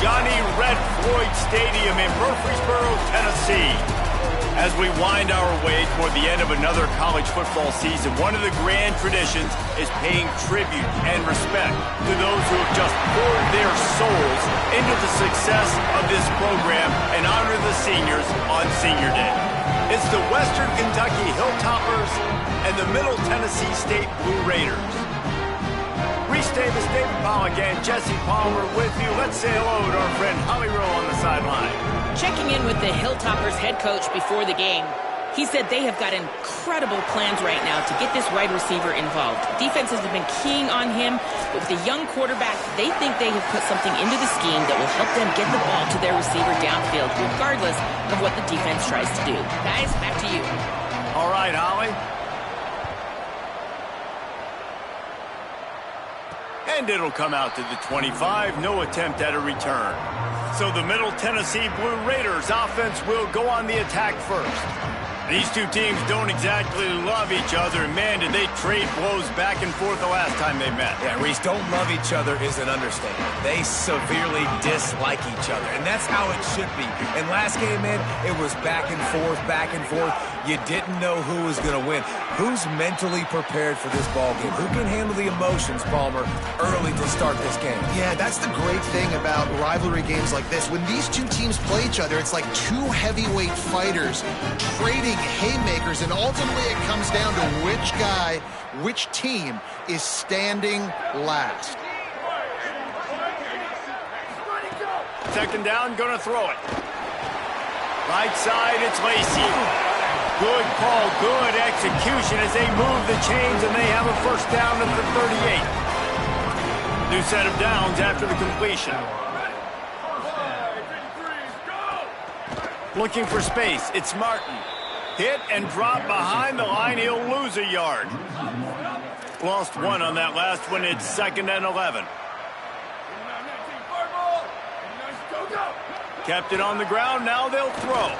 Johnny Red Floyd Stadium in Murfreesboro, Tennessee. As we wind our way toward the end of another college football season, one of the grand traditions is paying tribute and respect to those who have just poured their souls into the success of this program and honor the seniors on Senior Day. It's the Western Kentucky Hilltoppers and the Middle Tennessee State Blue Raiders. Reese Davis, David Pollack, and Jesse Palmer with you. Let's say hello to our friend Holly Rowe on the sideline. Checking in with the Hilltoppers head coach before the game, he said they have got incredible plans right now to get this wide receiver involved. Defenses have been keying on him, but with a young quarterback, they think they have put something into the scheme that will help them get the ball to their receiver downfield, regardless of what the defense tries to do. Guys, back to you. All right, Holly. And it'll come out to the 25. No attempt at a return. So the Middle Tennessee Blue Raiders offense will go on the attack first. These two teams don't exactly love each other. And man, did they trade blows back and forth the last time they met. Yeah, Reese, don't love each other is an understatement. They severely dislike each other, and that's how it should be. And last game, man, it was back and forth, back and forth. You didn't know who was going to win. Who's mentally prepared for this ball game? Who can handle the emotions, Palmer, early to start this game? Yeah, that's the great thing about rivalry games like this. When these two teams play each other, it's like two heavyweight fighters trading haymakers, and ultimately it comes down to which guy, which team is standing last. Second down, gonna throw it. Right side, it's Lacey. Good call, good execution as they move the chains, and they have a first down at the 38. New set of downs after the completion. Looking for space, it's Martin. Hit and drop behind the line, he'll lose a yard. Lost one on that last one, it's 2nd and 11. Kept it on the ground, now they'll throw.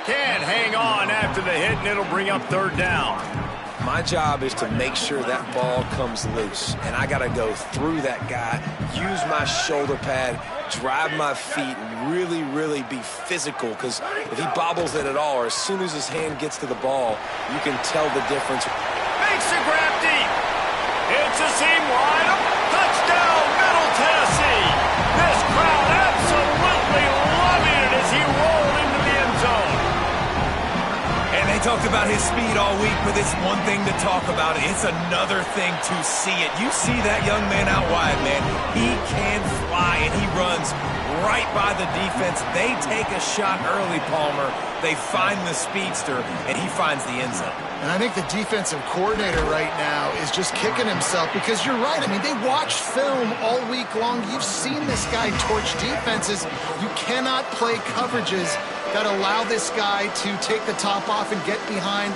Can't hang on after the hit, and it'll bring up 3rd down. My job is to make sure that ball comes loose, and I got to go through that guy, use my shoulder pad, drive my feet, and really be physical, because if he bobbles it at all, or as soon as his hand gets to the ball, you can tell the difference. Makes the grab deep. It's a seam wide. Touchdown, Middle Tennessee. This crowd absolutely loving it as he rolled into the end zone. And they talked about his speed all week, but it's one thing to talk about. It's another thing to see it. You see that young man out wide, man. He can fly, and he runs right by the defense. They take a shot early, Palmer. They find the speedster, and he finds the end zone. And I think the defensive coordinator right now is just kicking himself, because you're right. I mean, they watched film all week long. You've seen this guy torch defenses. You cannot play coverages that allow this guy to take the top off and get behind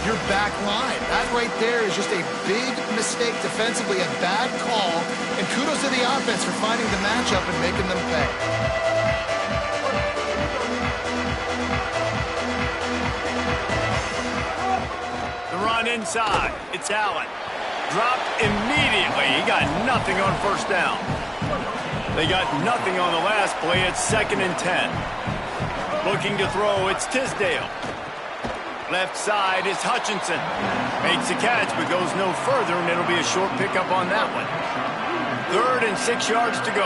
your back line. That right there is just a big mistake defensively, a bad call. And kudos to the offense for finding the matchup and making them pay. The run inside. It's Allen. Dropped immediately. He got nothing on 1st down. They got nothing on the last play. It's 2nd and 10. Looking to throw, it's Tisdale. Left side is Hutchinson. Makes the catch, but goes no further, and it'll be a short pickup on that one. 3rd and 6 yards to go.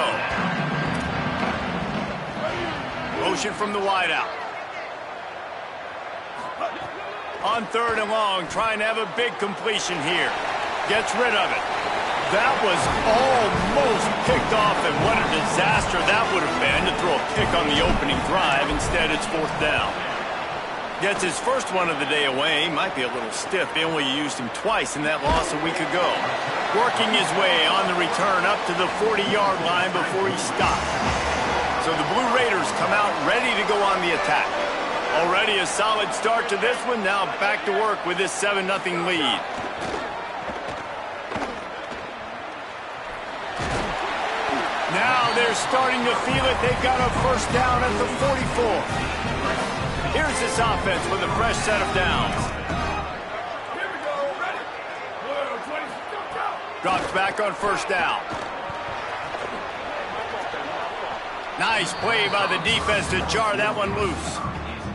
Motion from the wideout. On 3rd and long, trying to have a big completion here. Gets rid of it. That was almost picked off, and what a disaster that would have been to throw a pick on the opening drive. Instead, it's 4th down. Gets his first one of the day away. Might be a little stiff. They only used him twice in that loss a week ago. Working his way on the return up to the 40-yard line before he stopped. So the Blue Raiders come out ready to go on the attack. Already a solid start to this one. Now back to work with this 7-0 lead. Now they're starting to feel it. They've got a first down at the 44. Here's this offense with a fresh set of downs. Drops back on 1st down. Nice play by the defense to jar that one loose.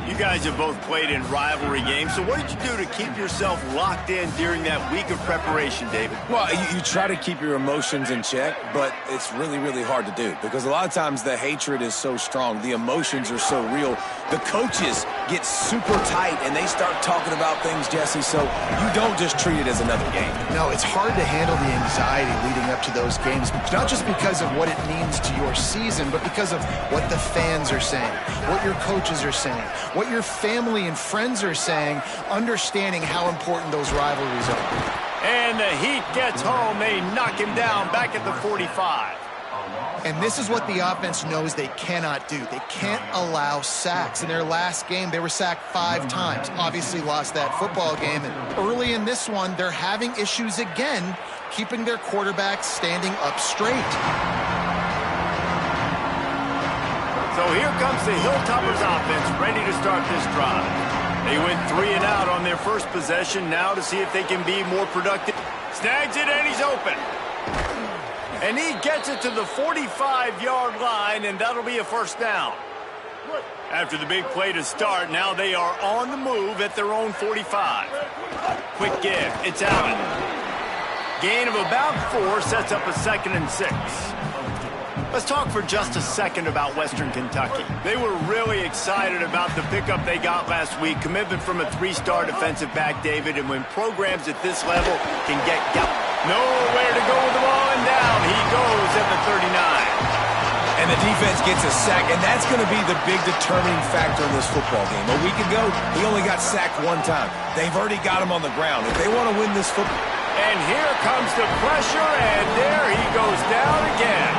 You guys have both played in rivalry games, so what did you do to keep yourself locked in during that week of preparation, David? Well, you try to keep your emotions in check, but it's really, really hard to do because a lot of times the hatred is so strong. The emotions are so real. The coaches get super tight, and they start talking about things, Jesse, so you don't just treat it as another game. No, it's hard to handle the anxiety leading up to those games, not just because of what it means to your season, but because of what the fans are saying, what your coaches are saying, what your family and friends are saying, understanding how important those rivalries are. And the Heat gets home. They knock him down back at the 45. And this is what the offense knows they cannot do. They can't allow sacks. In their last game, they were sacked 5 times. Obviously lost that football game. And early in this one, they're having issues again, keeping their quarterback standing up straight. So here comes the Hilltoppers offense ready to start this drive. They went 3 and out on their first possession. Now to see if they can be more productive. Snags it and he's open. And he gets it to the 45-yard line, and that'll be a first down. After the big play to start, now they are on the move at their own 45. Quick give. It's Allen. Gain of about 4 sets up a 2nd and 6. Let's talk for just a second about Western Kentucky. They were really excited about the pickup they got last week. Commitment from a 3-star defensive back, David, and when programs at this level can get nowhere to go with the ball, and down he goes at the 39. And the defense gets a sack, and that's going to be the big determining factor in this football game. A week ago, he only got sacked 1 time. They've already got him on the ground. If they want to win this football... And here comes the pressure, and there he goes down again.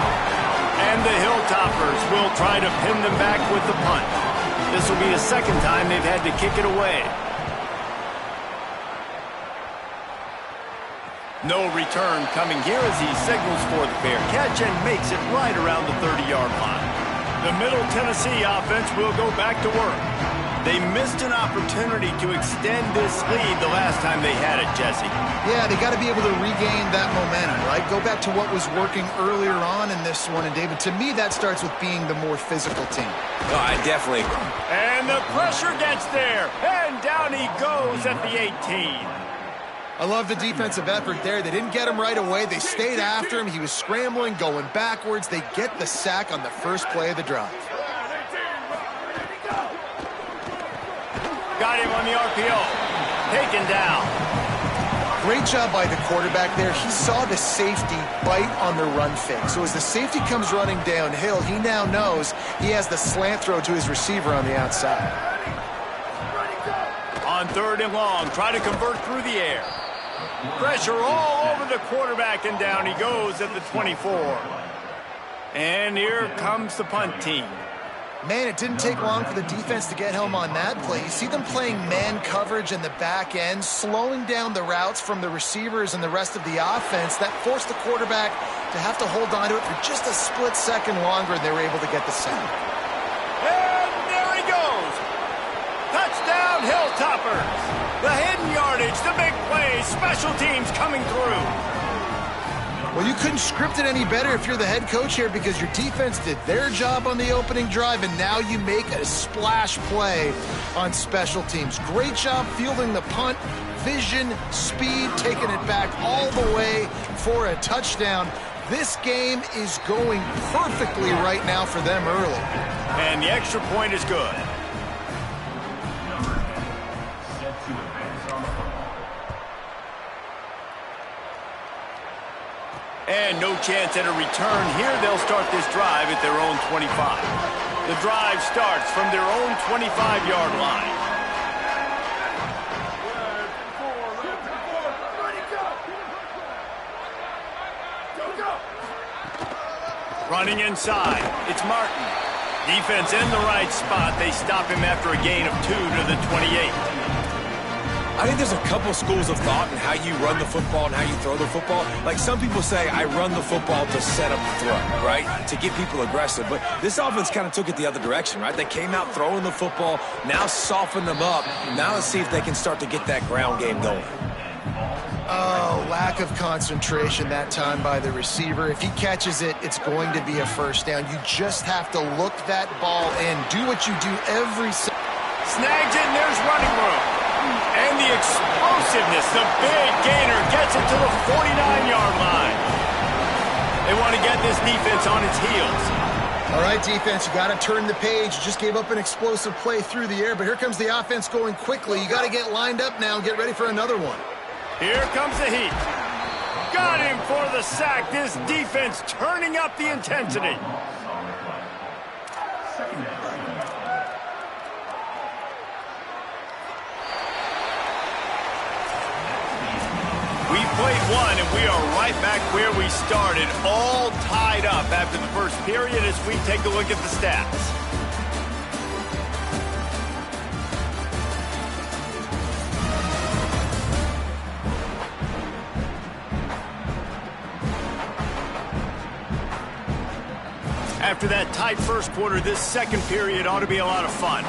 And the Hilltoppers will try to pin them back with the punt. This will be the 2nd time they've had to kick it away. No return coming here as he signals for the fair catch and makes it right around the 30-yard line. The Middle Tennessee offense will go back to work. They missed an opportunity to extend this lead the last time they had it, Jesse. Yeah, they got to be able to regain that momentum, right? Go back to what was working earlier on in this one. And, David, to me, that starts with being the more physical team. Oh, I definitely agree. And the pressure gets there. And down he goes at the 18. I love the defensive effort there. They didn't get him right away. They stayed after him. He was scrambling, going backwards. They get the sack on the first play of the drive. Got him on the RPO. Taken down. Great job by the quarterback there. He saw the safety bite on the run fake. So as the safety comes running downhill, he now knows he has the slant throw to his receiver on the outside. On 3rd and long, try to convert through the air. Pressure all over the quarterback, and down he goes at the 24. And here comes the punt team. Man, it didn't take long for the defense to get home on that play. You see them playing man coverage in the back end, slowing down the routes from the receivers and the rest of the offense. That forced the quarterback to have to hold on to it for just a split second longer, and they were able to get the sack. And there he goes. Touchdown, Hilltoppers. The hidden yardage, the big plays, special teams coming through. Well, you couldn't script it any better if you're the head coach here because your defense did their job on the opening drive, and now you make a splash play on special teams. Great job fielding the punt, vision, speed, taking it back all the way for a touchdown. This game is going perfectly right now for them early. And the extra point is good. And no chance at a return here. They'll start this drive at their own 25. The drive starts from their own 25-yard line. Running inside, it's Martin. Defense in the right spot. They stop him after a gain of 2 to the 28. I think there's a couple schools of thought in how you run the football and how you throw the football. Like some people say, I run the football to set up the throw, right? To get people aggressive. But this offense kind of took it the other direction, right? They came out throwing the football, now soften them up. Now let's see if they can start to get that ground game going. Oh, lack of concentration that time by the receiver. If he catches it, it's going to be a first down. You just have to look that ball in. Do what you do every... Snags it, and there's running room. And the explosiveness, the big gainer gets it to the 49-yard line. They want to get this defense on its heels. All right, defense, you got to turn the page. You just gave up an explosive play through the air, but here comes the offense going quickly. You got to get lined up now and get ready for another one. Here comes the heat. Got him for the sack. This defense turning up the intensity. We played one, and we are right back where we started, all tied up after the first period as we take a look at the stats. After that tight first quarter, this second period ought to be a lot of fun.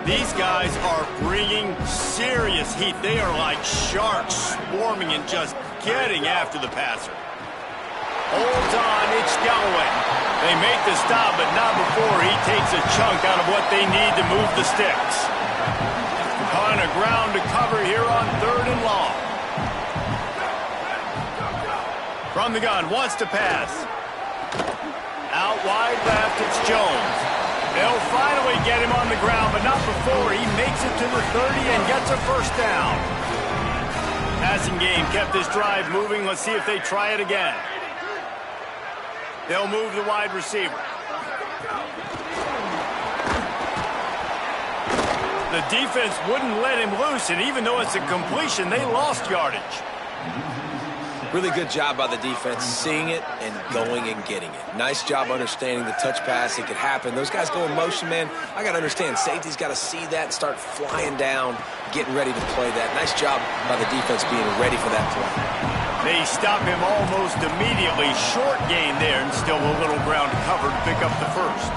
These guys are bringing serious heat. They are like sharks swarming and just getting after the passer. Holds on, it's Galloway. They make the stop, but not before he takes a chunk out of what they need to move the sticks. On a ground to cover here on 3rd and long. From the gun, wants to pass. Out wide left, it's Jones. They'll finally get him on the ground, but not before he makes it to the 30 and gets a first down. Passing game kept this drive moving. Let's see if they try it again. They'll move the wide receiver. The defense wouldn't let him loose, and even though it's a completion, they lost yardage. Really good job by the defense, seeing it and going and getting it. Nice job understanding the touch pass. It could happen. Those guys go in motion, man. I got to understand, safety's got to see that and start flying down, getting ready to play that. Nice job by the defense being ready for that play. They stop him almost immediately. Short gain there, and still a little ground covered to pick up the first.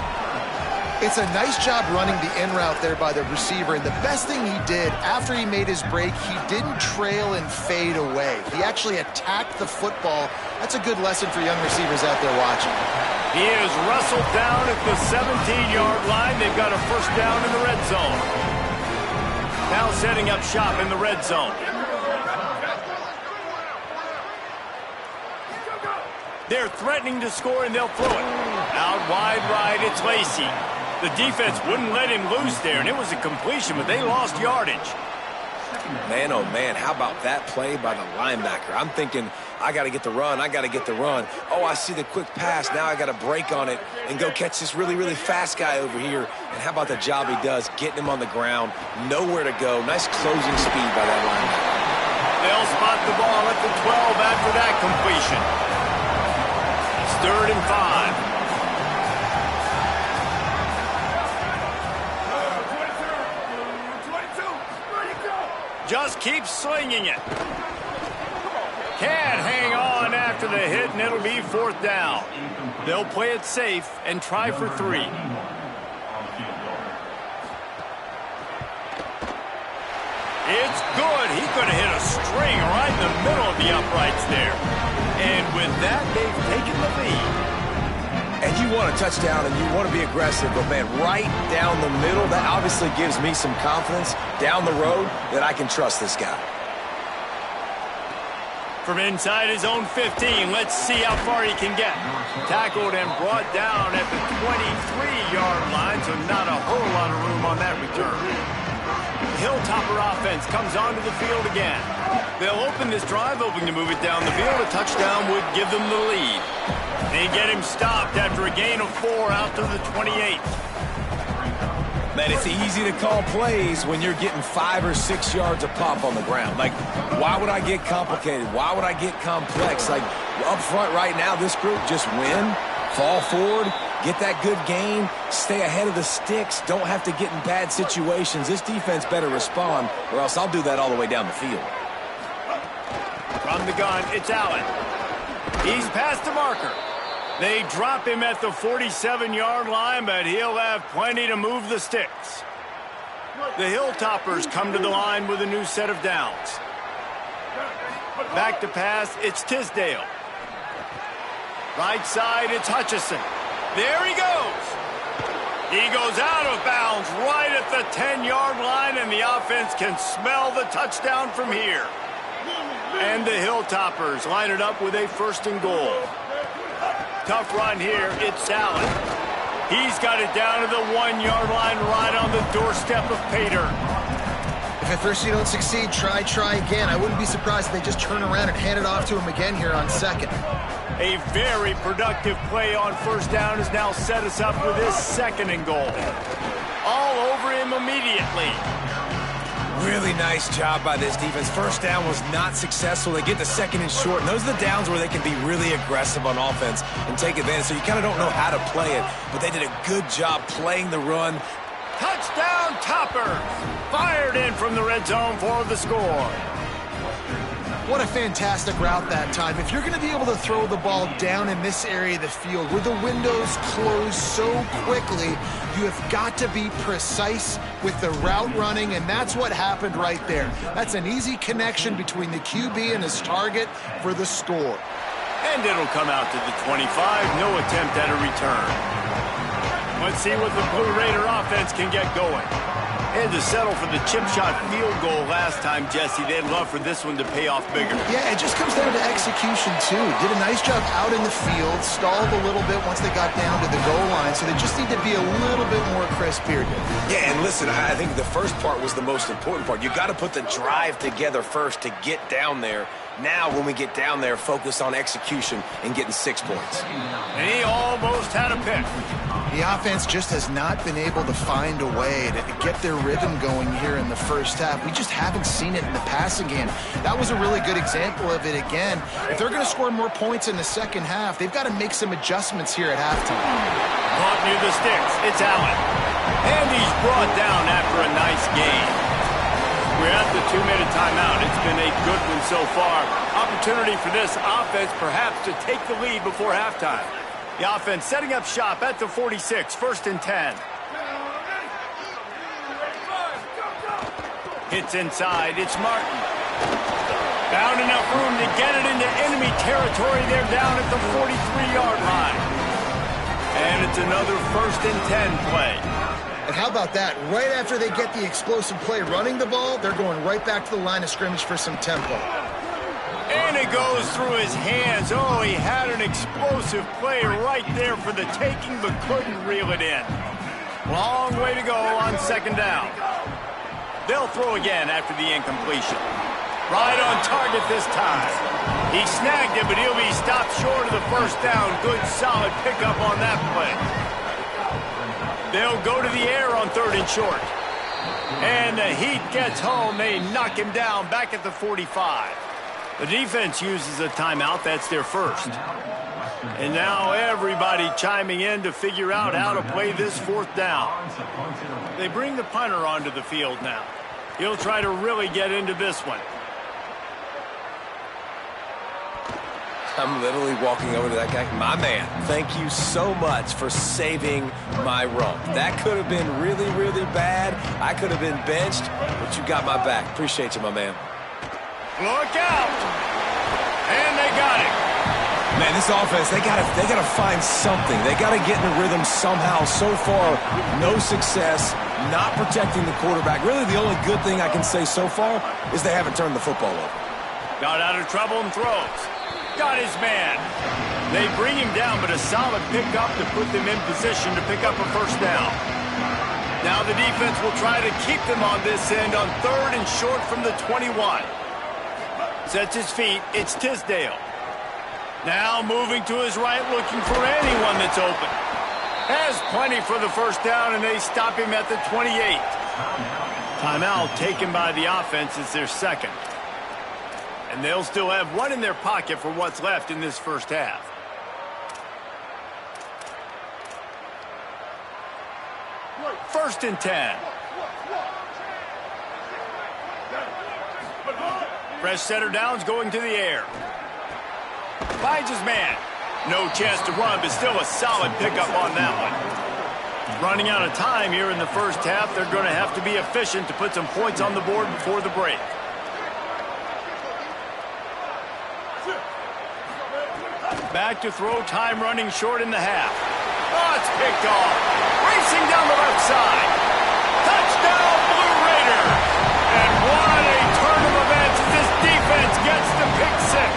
It's a nice job running the in route there by the receiver, and the best thing he did after he made his break, he didn't trail and fade away. He actually attacked the football. That's a good lesson for young receivers out there watching. He is wrestled down at the 17-yard line. They've got a first down in the red zone. Now setting up shop in the red zone. They're threatening to score, and they'll throw it. Out wide right, it's Lacy. The defense wouldn't let him loose there, and it was a completion, but they lost yardage. Man, oh, man, how about that play by the linebacker? I'm thinking, I got to get the run, I got to get the run. Oh, I see the quick pass. Now I got to break on it and go catch this really, really fast guy over here. And how about the job he does, getting him on the ground, nowhere to go. Nice closing speed by that linebacker. They'll spot the ball at the 12 after that completion. It's 3rd and 5. Just keep slinging it. Can't hang on after the hit, and it'll be 4th down. They'll play it safe and try for 3. It's good. He could have hit a string right in the middle of the uprights there. And with that, they've taken the lead. And you want a touchdown and you want to be aggressive, but, man, right down the middle, that obviously gives me some confidence down the road that I can trust this guy. From inside his own 15, let's see how far he can get. Tackled and brought down at the 23-yard line, so not a whole lot of room on that return. Hilltopper offense comes onto the field again. They'll open this drive, hoping to move it down the field. A touchdown would give them the lead. They get him stopped after a gain of 4 out to the 28. Man, it's easy to call plays when you're getting 5 or 6 yards of pop on the ground. Like, why would I get complicated? Why would I get complex? Like, up front right now, this group just win, fall forward, get that good gain, stay ahead of the sticks, don't have to get in bad situations. This defense better respond, or else I'll do that all the way down the field. From the gun, it's Allen. He's past the marker. They drop him at the 47-yard line, but he'll have plenty to move the sticks. The Hilltoppers come to the line with a new set of downs. Back to pass, it's Tisdale. Right side, it's Hutchison. There he goes. He goes out of bounds right at the 10-yard line, and the offense can smell the touchdown from here. And the Hilltoppers line it up with a 1st and goal. Tough run here, it's Allen. He's got it down to the 1-yard line right on the doorstep of Pater. If at first you don't succeed, try again. I wouldn't be surprised if they just turn around and hand it off to him again here on 2nd. A very productive play on 1st down has now set us up with his 2nd and goal. All over him immediately. Really nice job by this defense. 1st down was not successful. They get the 2nd and short, and those are the downs where they can be really aggressive on offense and take advantage. So you kind of don't know how to play it, but they did a good job playing the run. Touchdown, Toppers! Fired in from the red zone for the score. What a fantastic route that time. If you're going to be able to throw the ball down in this area of the field where the windows close so quickly, you have got to be precise with the route running, and that's what happened right there. That's an easy connection between the QB and his target for the score. And it'll come out to the 25. No attempt at a return. Let's see what the Blue Raider offense can get going. Had to settle for the chip shot field goal last time, Jesse. They'd love for this one to pay off bigger. Yeah, it just comes down to execution, too. Did a nice job out in the field, stalled a little bit once they got down to the goal line, so they just need to be a little bit more crisp here. Yeah, and listen, I think the first part was the most important part. You got to put the drive together first to get down there. Now, when we get down there, focus on execution and getting 6 points. And he almost had a pick. The offense just has not been able to find a way to get their rhythm going here in the 1st half. We just haven't seen it in the passing game. That was a really good example of it again. If they're going to score more points in the 2nd half, they've got to make some adjustments here at halftime. Caught near the sticks. It's Allen. And he's brought down after a nice game. We're at the 2-minute timeout. It's been a good one so far. Opportunity for this offense perhaps to take the lead before halftime. The offense setting up shop at the 46, 1st and 10. Hits inside, it's Martin. Found enough room to get it into enemy territory. They're down at the 43-yard line. And it's another 1st and 10 play. And how about that? Right after they get the explosive play running the ball, they're going right back to the line of scrimmage for some tempo. And it goes through his hands. Oh, he had an explosive play right there for the taking, but couldn't reel it in. Long way to go on 2nd down. They'll throw again after the incompletion. Right on target this time. He snagged it, but he'll be stopped short of the 1st down. Good, solid pickup on that play. They'll go to the air on 3rd and short. And the heat gets home. They knock him down back at the 45. The defense uses a timeout. That's their 1st. And now everybody chiming in to figure out how to play this 4th down. They bring the punter onto the field now. He'll try to really get into this one. I'm literally walking over to that guy. My man, thank you so much for saving my rump. That could have been really, really bad. I could have been benched, but you got my back. Appreciate you, my man. Look out! And they got it. Man, this offense, they gotta find something. They gotta get in the rhythm somehow. So far, no success, not protecting the quarterback. Really, the only good thing I can say so far is they haven't turned the football over. Got out of trouble and throws. Got his man. They bring him down, but a solid pickup to put them in position to pick up a 1st down. Now the defense will try to keep them on this end on 3rd and short from the 21. Sets his feet. It's Tisdale. Now moving to his right, looking for anyone that's open. Has plenty for the 1st down, and they stop him at the 28. Timeout taken by the offense. It's their 2nd. And they'll still have one in their pocket for what's left in this 1st half. First and 10. Fresh setter downs going to the air. Finds his man. No chance to run, but still a solid pickup on that one. Running out of time here in the first half. They're going to have to be efficient to put some points on the board before the break. Back to throw, time running short in the half. Oh, it's picked off. Racing down the left side. Touchdown, Blue Raiders. And what a turn of events as this defense gets the pick six.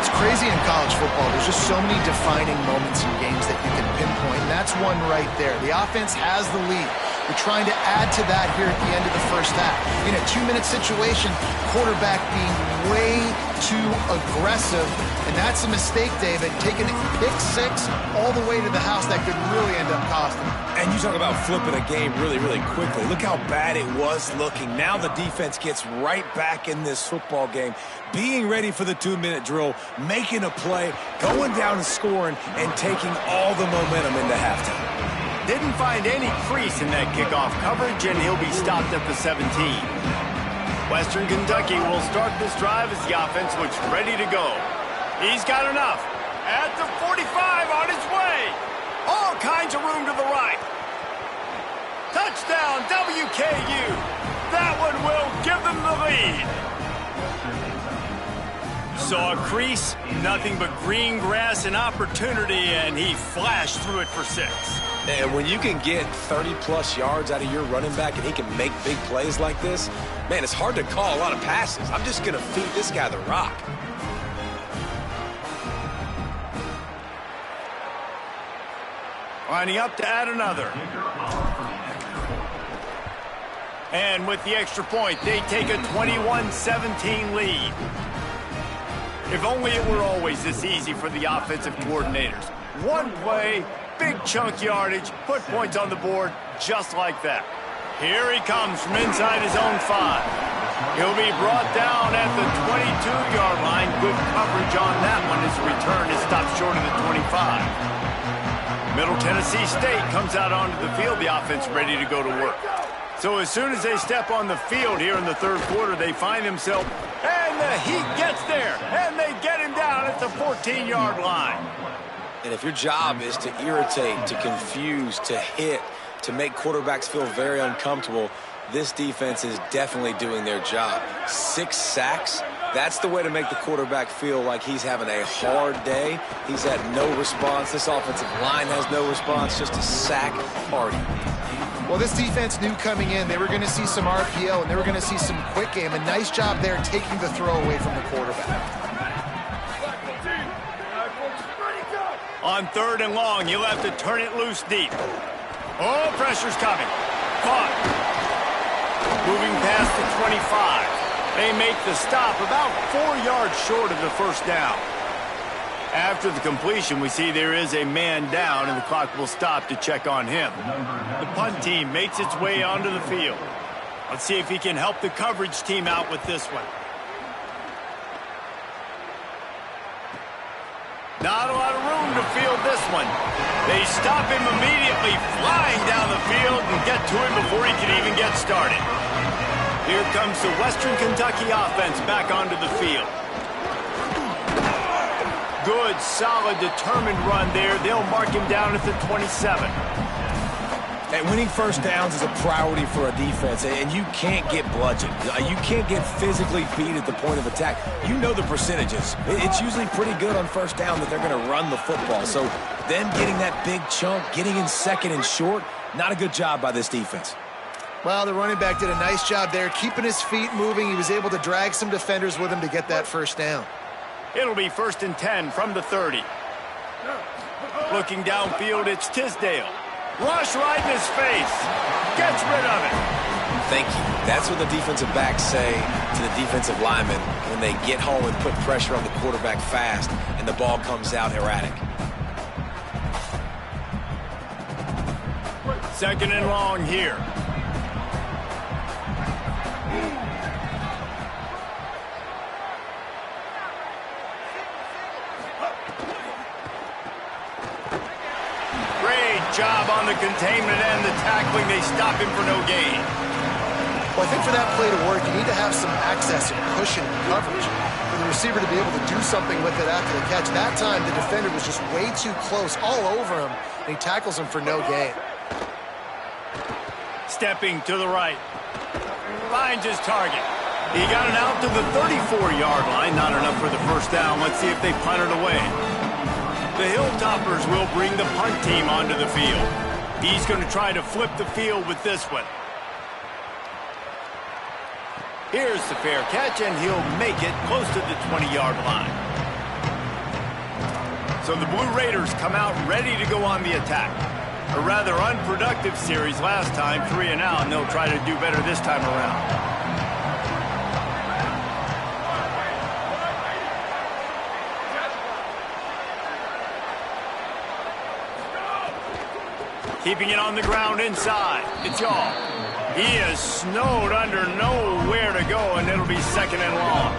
It's crazy in college football. There's just so many defining moments in games that you can pinpoint, and that's one right there. The offense has the lead. They're trying to add to that here at the end of the first half. In a 2-minute situation, quarterback being way too aggressive, and that's a mistake, David. Taking a pick six all the way to the house, that could really end up costing them. And you talk about flipping a game really, really quickly. Look how bad it was looking. Now the defense gets right back in this football game, being ready for the 2-minute drill, making a play, going down and scoring, and taking all the momentum into halftime. Didn't find any crease in that kickoff coverage, and he'll be stopped at the 17. Western Kentucky will start this drive as the offense looks ready to go. He's got enough. At the 45 on his way. All kinds of room to the right. Touchdown, WKU. That one will give them the lead. Saw a crease, nothing but green grass and opportunity, and he flashed through it for 6. And when you can get 30-plus yards out of your running back and he can make big plays like this, man, it's hard to call a lot of passes. I'm just going to feed this guy the rock. Lining up to add another. And with the extra point, they take a 21-17 lead. If only it were always this easy for the offensive coordinators. One play, big chunk yardage, put points on the board just like that. Here he comes from inside his own 5. He'll be brought down at the 22-yard line. Good coverage on that one. His return is stopped short of the 25. Middle Tennessee State comes out onto the field. The offense ready to go to work. So as soon as they step on the field here in the third quarter, they find themselves, and the heat gets there, and they get him down at the 14-yard line. And if your job is to irritate, to confuse, to hit, to make quarterbacks feel very uncomfortable, this defense is definitely doing their job. 6 sacks, that's the way to make the quarterback feel like he's having a hard day. He's had no response. This offensive line has no response, just a sack party. Well, this defense knew coming in they were going to see some RPO and they were going to see some quick game. A nice job there taking the throw away from the quarterback. On 3rd and long, you'll have to turn it loose deep. Oh, pressure's coming. Caught. Moving past the 25. They make the stop about 4 yards short of the first down. After the completion, we see there is a man down, and the clock will stop to check on him. The punt team makes its way onto the field. Let's see if he can help the coverage team out with this one. Not a lot of room to field this one. They stop him immediately, flying down the field, and get to him before he can even get started. Here comes the Western Kentucky offense back onto the field. Good, solid, determined run there. They'll mark him down at the 27. And winning first downs is a priority for a defense, and you can't get bludgeoned. You can't get physically beat at the point of attack. You know the percentages. It's usually pretty good on first down that they're going to run the football. So them getting that big chunk, getting in second and short, not a good job by this defense. Well, the running back did a nice job there, keeping his feet moving. He was able to drag some defenders with him to get that first down. It'll be 1st and 10 from the 30. Looking downfield, it's Tisdale. Rush right in his face. Gets rid of it. Thank you. That's what the defensive backs say to the defensive linemen when they get home and put pressure on the quarterback fast and the ball comes out erratic. 2nd and long here. Job on the containment and the tackling. They stop him for no gain. Well, I think for that play to work, you need to have some access and cushion and coverage. For the receiver to be able to do something with it after the catch. That time, the defender was just way too close, all over him, and he tackles him for no gain. Stepping to the right. Finds his target. He got it out to the 34-yard line. Not enough for the first down. Let's see if they punt it away. The Hilltoppers will bring the punt team onto the field. He's going to try to flip the field with this one. Here's the fair catch, and he'll make it close to the 20-yard line. So the Blue Raiders come out ready to go on the attack. A rather unproductive series last time, 3 and out, and they'll try to do better this time around. Keeping it on the ground inside. It's y'all. He is snowed under, nowhere to go, and it'll be 2nd and long.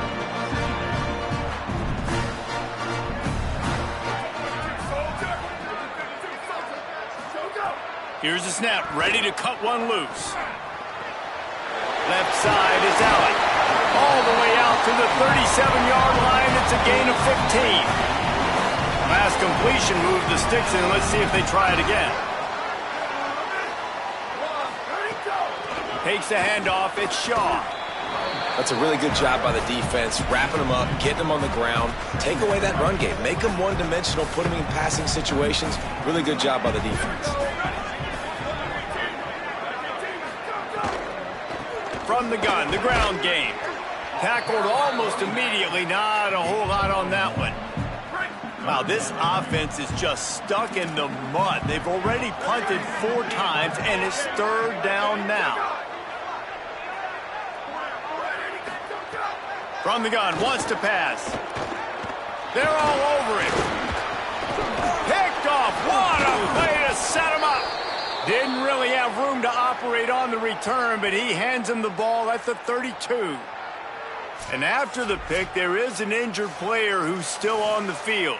Here's the snap, ready to cut one loose. Left side is Allen. All the way out to the 37-yard line. It's a gain of 15. Last completion moved the sticks in. Let's see if they try it again. Takes the handoff. It's Shaw. That's a really good job by the defense, wrapping them up, getting them on the ground. Take away that run game. Make them one-dimensional, put them in passing situations. Really good job by the defense. From the gun, the ground game. Tackled almost immediately. Not a whole lot on that one. Wow, this offense is just stuck in the mud. They've already punted 4 times, and it's 3rd down now. From the gun, wants to pass. They're all over it. Picked off. What a way to set him up. Didn't really have room to operate on the return, but he hands him the ball at the 32. And after the pick, there is an injured player who's still on the field.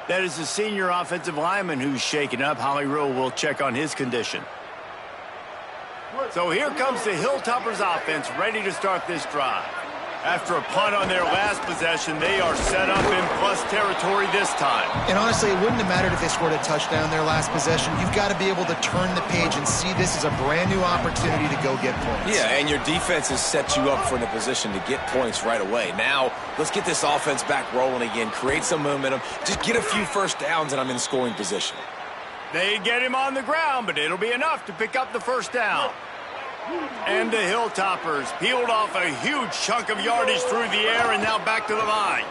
That is the senior offensive lineman who's shaken up. Holly Rowe will check on his condition. So here comes the Hilltoppers offense, ready to start this drive. After a punt on their last possession, they are set up in plus territory this time. And honestly, it wouldn't have mattered if they scored a touchdown their last possession. You've got to be able to turn the page and see this as a brand new opportunity to go get points. Yeah, and your defense has set you up for the position to get points right away. Now, let's get this offense back rolling again, create some momentum, just get a few first downs, and I'm in scoring position. They get him on the ground, but it'll be enough to pick up the first down. And the Hilltoppers peeled off a huge chunk of yardage through the air and now back to the line.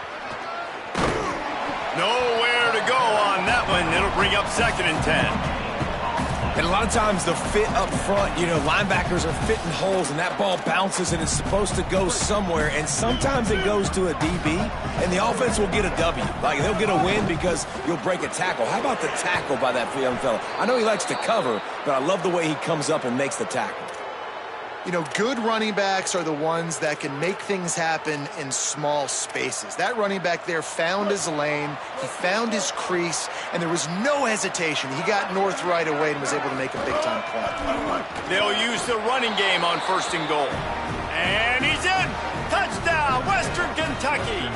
Nowhere to go on that one. It'll bring up 2nd and 10. And a lot of times the fit up front, you know, linebackers are fitting holes and that ball bounces and it's supposed to go somewhere. And sometimes it goes to a DB and the offense will get a W. Like they'll get a win because you'll break a tackle. How about the tackle by that young fella? I know he likes to cover, but I love the way he comes up and makes the tackle. You know, good running backs are the ones that can make things happen in small spaces. That running back there found his lane, he found his crease, and there was no hesitation. He got north right away and was able to make a big-time play. They'll use the running game on 1st and goal. And he's in! Touchdown, Western Kentucky!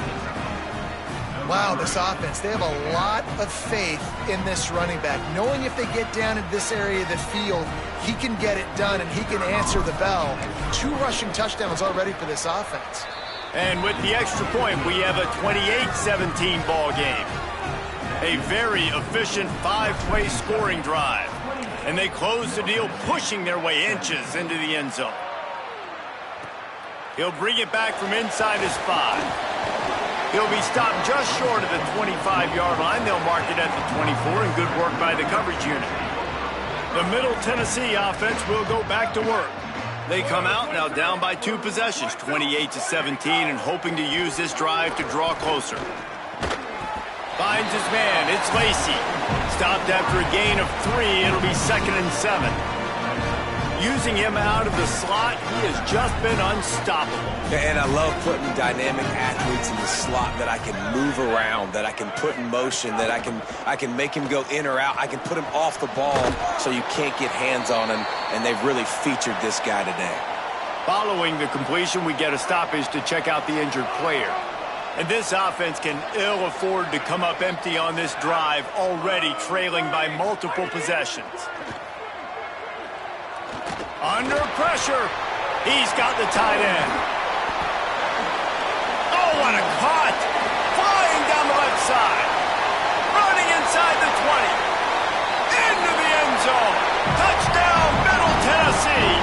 Wow, this offense, they have a lot of faith in this running back. Knowing if they get down in this area of the field, he can get it done and he can answer the bell. 2 rushing touchdowns already for this offense. And with the extra point, we have a 28-17 ball game. A very efficient 5-play scoring drive. And they close the deal, pushing their way inches into the end zone. He'll bring it back from inside his 5. He'll be stopped just short of the 25-yard line. They'll mark it at the 24, and good work by the coverage unit. The Middle Tennessee offense will go back to work. They come out now down by 2 possessions, 28-17, and hoping to use this drive to draw closer. Finds his man. It's Lacey. Stopped after a gain of 3. It'll be 2nd and 7. Using him out of the slot, he has just been unstoppable. And I love putting dynamic athletes in the slot that I can move around, that I can put in motion, that I can make him go in or out. I can put him off the ball so you can't get hands on him, and they've really featured this guy today. Following the completion, we get a stoppage to check out the injured player. And this offense can ill afford to come up empty on this drive, already trailing by multiple possessions. Under pressure. He's got the tight end. Oh, what a cut. Flying down the left side. Running inside the 20. Into the end zone. Touchdown, Middle Tennessee.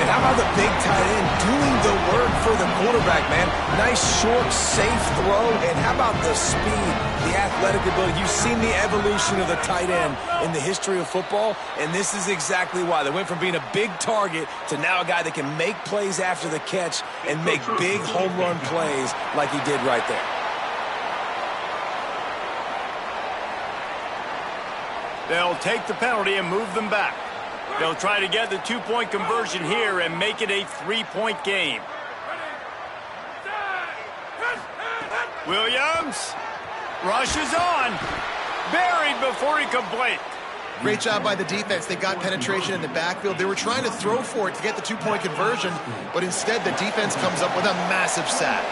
And how about the big tight end doing the work for the quarterback, man? Nice, short, safe throw. And how about the speed, the athletic ability? You've seen the evolution of the tight end in the history of football, and this is exactly why. They went from being a big target to now a guy that can make plays after the catch and make big home run plays like he did right there. They'll take the penalty and move them back. They'll try to get the two-point conversion here and make it a three-point game. Williams rushes on. Buried before he could blink. Great job by the defense. They got penetration in the backfield. They were trying to throw for it to get the two-point conversion, but instead the defense comes up with a massive sack.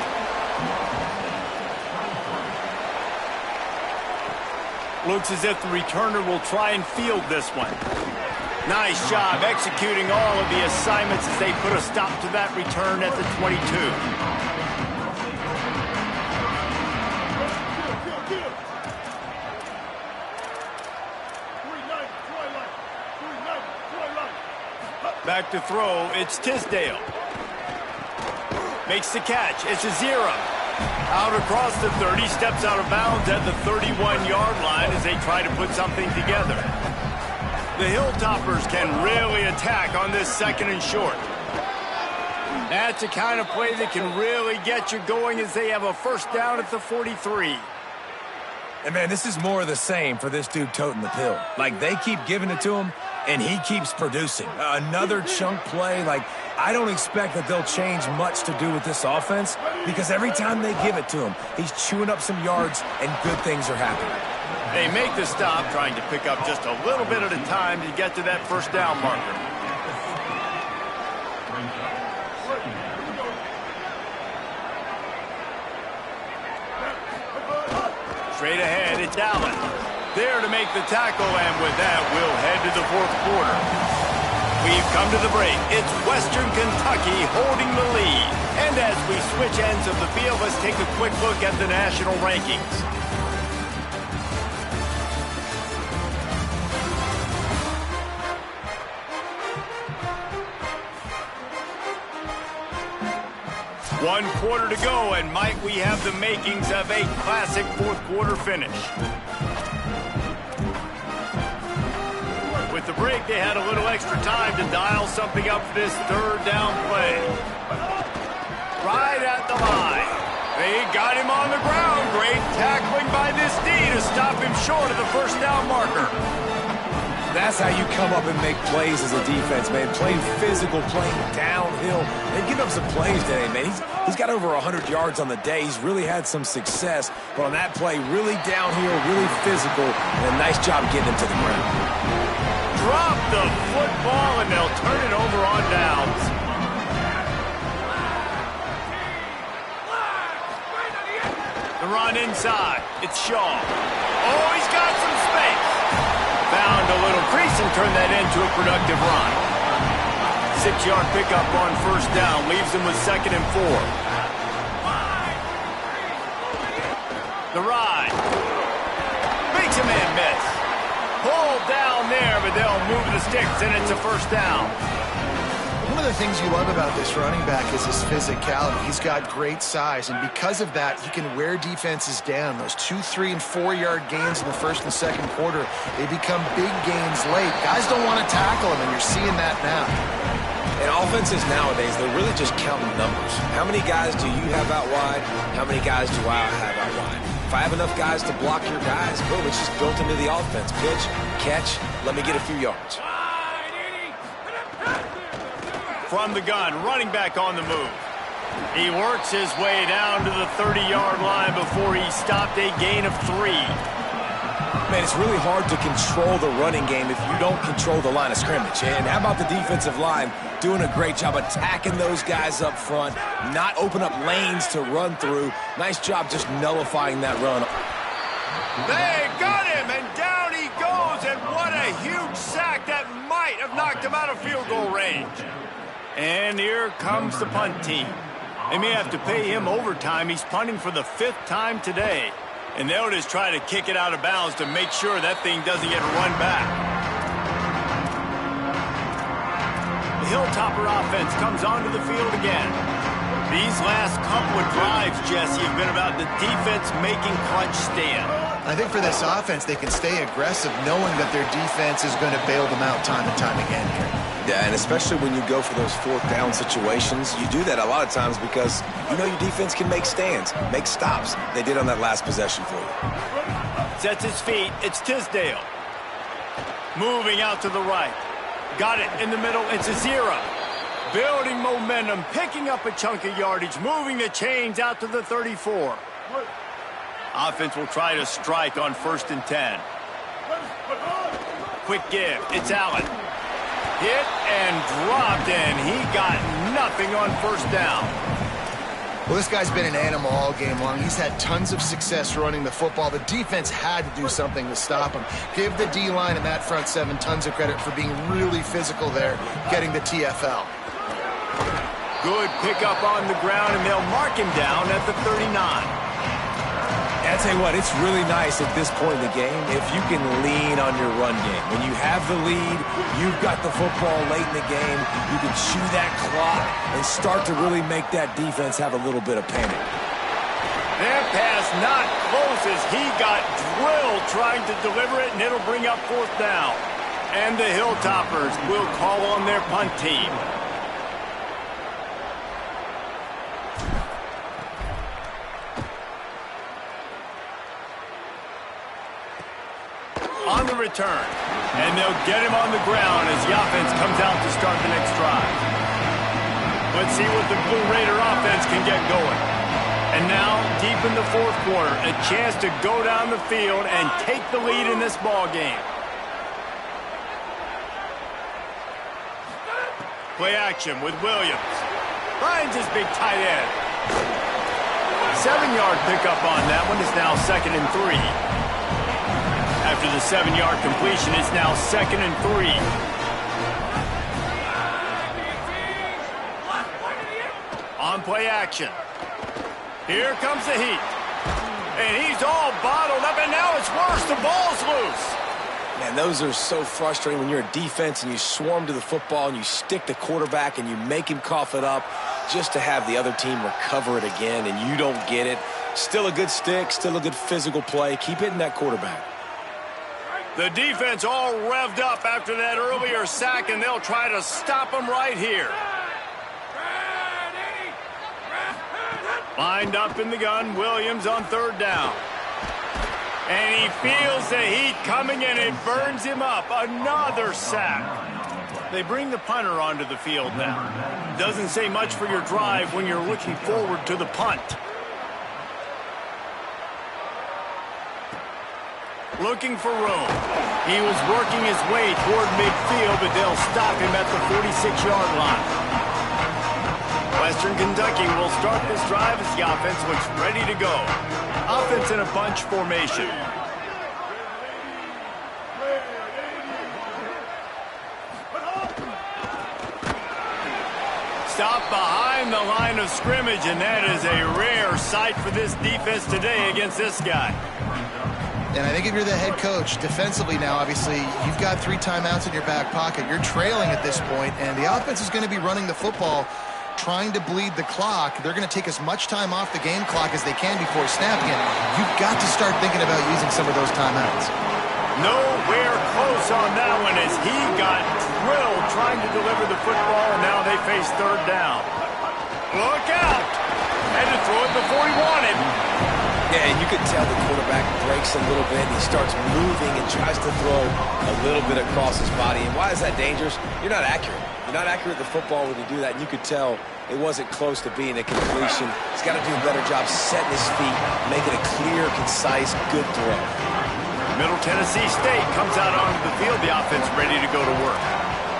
Looks as if the returner will try and field this one. Nice job executing all of the assignments as they put a stop to that return at the 22. Back to throw, it's Tisdale. Makes the catch, it's a 0. Out across the 30, steps out of bounds at the 31-yard line as they try to put something together. The Hilltoppers can really attack on this second and short. That's the kind of play that can really get you going as they have a first down at the 43. And, man, this is more of the same for this dude toting the pill. Like, they keep giving it to him, and he keeps producing. Another chunk play. Like, I don't expect that they'll change much to do with this offense because every time they give it to him, he's chewing up some yards, and good things are happening. They make the stop, trying to pick up just a little bit at a time to get to that first down marker. Straight ahead, it's Allen. There to make the tackle, and with that, we'll head to the fourth quarter. We've come to the break. It's Western Kentucky holding the lead. And as we switch ends of the field, let's take a quick look at the national rankings. One quarter to go, and might we have the makings of a classic fourth quarter finish. With the break, they had a little extra time to dial something up for this third down play. Right at the line. They got him on the ground. Great tackling by this D to stop him short of the first down marker. That's how you come up and make plays as a defense, man. Playing physical, playing downhill. They've given up some plays today, man. He's got over 100 yards on the day. He's really had some success. But on that play, really downhill, really physical, and a nice job getting him to the ground. Drop the football, and they'll turn it over on downs. The run inside. It's Shaw. Oh, he's got some space. Found a little crease and turned that into a productive run. 6-yard pickup on first down. Leaves him with 2nd and 4. The ride. Makes a man miss. Pulled down there, but they'll move the sticks, and it's a first down. One of the things you love about this running back is his physicality. He's got great size, and because of that, he can wear defenses down. Those 2-, 3-, and 4-yard gains in the first and second quarter, they become big gains late. Guys don't want to tackle him, and you're seeing that now. And offenses nowadays, they're really just counting numbers. How many guys do you have out wide? How many guys do I have out wide? If I have enough guys to block your guys, boom, it's just built into the offense. Pitch, catch, let me get a few yards. From the gun, running back on the move. He works his way down to the 30-yard line before he stopped a gain of 3. Man, it's really hard to control the running game if you don't control the line of scrimmage. And how about the defensive line doing a great job attacking those guys up front, not open up lanes to run through. Nice job just nullifying that run. They got him, and down he goes, and what a huge sack that might have knocked him out of field goal range. And here comes the punt team. They may have to pay him overtime. He's punting for the 5th time today. And they'll just try to kick it out of bounds to make sure that thing doesn't get run back. The Hilltopper offense comes onto the field again. These last couple of drives, Jesse, have been about the defense making clutch stand. I think for this offense, they can stay aggressive knowing that their defense is going to bail them out time and time again. Yeah, and especially when you go for those 4th down situations, you do that a lot of times because you know your defense can make stands, make stops. They did on that last possession for you. Sets his feet. It's Tisdale. Moving out to the right. Got it in the middle. It's a 0. Building momentum, picking up a chunk of yardage, moving the chains out to the 34. Offense will try to strike on 1st and 10. Quick give. It's Allen. Hit and dropped, and he got nothing on 1st down. Well, this guy's been an animal all game long. He's had tons of success running the football. The defense had to do something to stop him. Give the D-line and that front 7 tons of credit for being really physical there, getting the TFL. Good pickup on the ground, and they'll mark him down at the 39. I tell you what, it's really nice at this point in the game if you can lean on your run game. When you have the lead, you've got the football late in the game, you can chew that clock and start to really make that defense have a little bit of panic. That pass not close as he got drilled trying to deliver it, and it'll bring up 4th down. And the Hilltoppers will call on their punt team. On the return, and they'll get him on the ground as the offense comes out to start the next drive. Let's see what the Blue Raider offense can get going. And now, deep in the 4th quarter, a chance to go down the field and take the lead in this ball game. Play action with Williams. Finds his big tight end. 7-yard pickup on that one is now 2nd and 3. After the 7-yard completion, it's now 2nd and 3. On play action. Here comes the heat. And he's all bottled up, and now it's worse. The ball's loose. Man, those are so frustrating when you're a defense and you swarm to the football and you stick the quarterback and you make him cough it up just to have the other team recover it again, and you don't get it. Still a good stick, still a good physical play. Keep hitting that quarterback. The defense all revved up after that earlier sack, and they'll try to stop him right here. Lined up in the gun, Williams on 3rd down. And he feels the heat coming, and it burns him up. Another sack. They bring the punter onto the field now. Doesn't say much for your drive when you're looking forward to the punt. Looking for room. He was working his way toward midfield, but they'll stop him at the 46-yard line. Western Kentucky will start this drive as the offense looks ready to go. Offense in a bunch formation. Stop behind the line of scrimmage, and that is a rare sight for this defense today against this guy. And I think if you're the head coach, defensively now, obviously, you've got 3 timeouts in your back pocket. You're trailing at this point, and the offense is going to be running the football, trying to bleed the clock. They're going to take as much time off the game clock as they can before snapping it. You've got to start thinking about using some of those timeouts. Nowhere close on that one as he got drilled trying to deliver the football, and now they face 3rd down. Look out! Had to throw it before he wanted. Yeah, and you can tell the quarterback breaks a little bit. He starts moving and tries to throw a little bit across his body. And why is that dangerous? You're not accurate. You're not accurate with the football when you do that. And you could tell it wasn't close to being a completion. He's got to do a better job setting his feet, making a clear, concise, good throw. Middle Tennessee State comes out onto the field. The offense ready to go to work.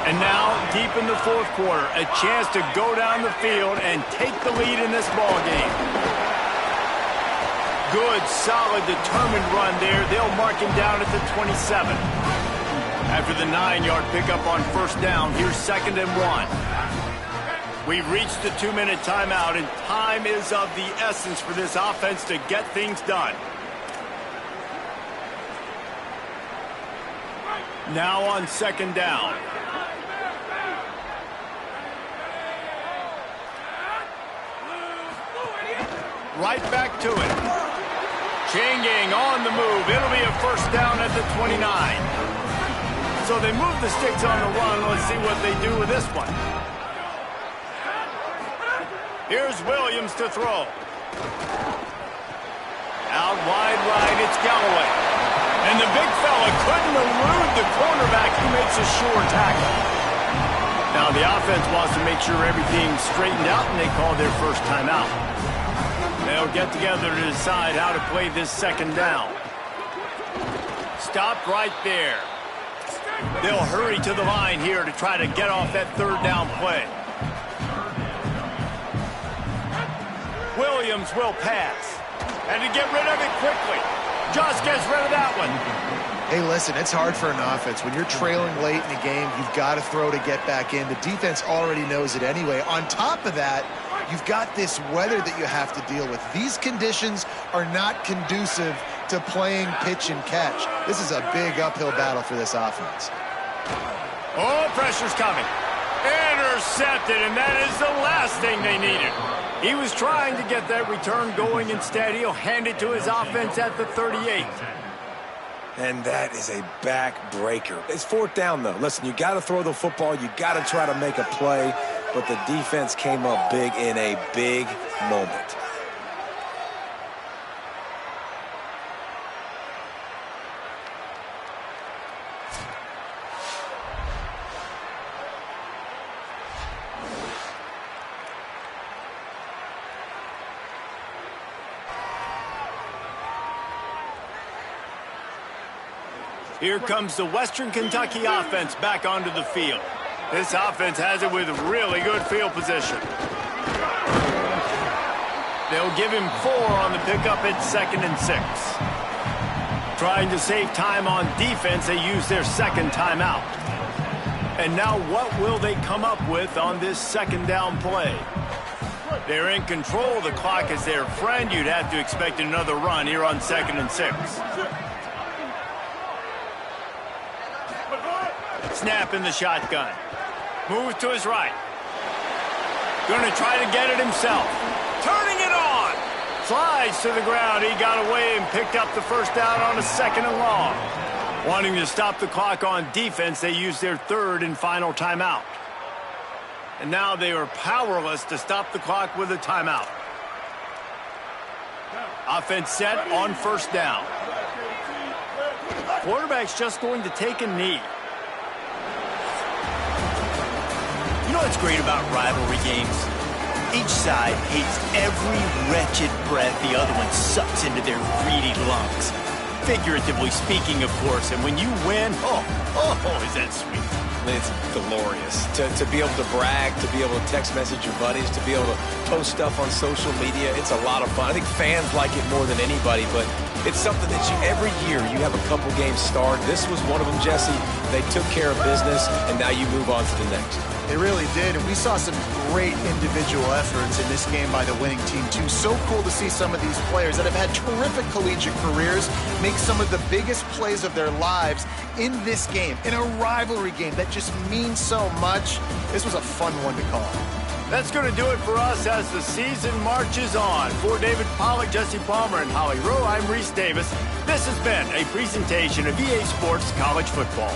And now, deep in the fourth quarter, a chance to go down the field and take the lead in this ball game. Good, solid, determined run there. They'll mark him down at the 27. After the 9-yard pickup on first down, here's 2nd and 1. We've reached the 2-minute timeout, and time is of the essence for this offense to get things done. Now on 2nd down. Right back to it. Chain gang on the move. It'll be a first down at the 29. So they move the sticks on the run. Let's see what they do with this one. Here's Williams to throw. Out wide right, it's Galloway. And the big fella couldn't elude the cornerback. He makes a sure tackle. Now the offense wants to make sure everything's straightened out, and they call their first timeout. They'll get together to decide how to play this 2nd down. Stopped right there. They'll hurry to the line here to try to get off that 3rd down play. Williams will pass. And to get rid of it quickly. Just gets rid of that one. Hey, listen, it's hard for an offense. When you're trailing late in the game, you've got to throw to get back in. The defense already knows it anyway. On top of that, you've got this weather that you have to deal with. These conditions are not conducive to playing pitch and catch. This is a big uphill battle for this offense. Oh, pressure's coming. Intercepted, and that is the last thing they needed. He was trying to get that return going. Instead, he'll hand it to his offense at the 38. And that is a backbreaker. It's 4th down, though. Listen, you got to throw the football. You got to try to make a play. But the defense came up big in a big moment. Here comes the Western Kentucky offense back onto the field. This offense has it with really good field position. They'll give him 4 on the pickup at 2nd and 6. Trying to save time on defense, they use their 2nd timeout. And now what will they come up with on this 2nd down play? They're in control of the clock as their friend. You'd have to expect another run here on 2nd and 6. Snap in the shotgun. Moves to his right. Going to try to get it himself. Turning it on. Slides to the ground. He got away and picked up the first down on a 2nd and long. Wanting to stop the clock on defense, they use their 3rd and final timeout. And now they are powerless to stop the clock with a timeout. Offense set on first down. Quarterback's just going to take a knee. You know what's great about rivalry games? Each side hates every wretched breath the other one sucks into their greedy lungs. Figuratively speaking, of course, and when you win, oh, is that sweet. It's glorious. To be able to brag, to be able to text message your buddies, to be able to post stuff on social media, it's a lot of fun. I think fans like it more than anybody, but it's something that every year you have a couple games start. This was one of them, Jesse. They took care of business, and now you move on to the next. They really did, and we saw some great individual efforts in this game by the winning team, too. So cool to see some of these players that have had terrific collegiate careers make some of the biggest plays of their lives in this game, in a rivalry game that just means so much. This was a fun one to call. That's going to do it for us as the season marches on. For David Pollack, Jesse Palmer, and Holly Rowe, I'm Reese Davis. This has been a presentation of EA Sports College Football.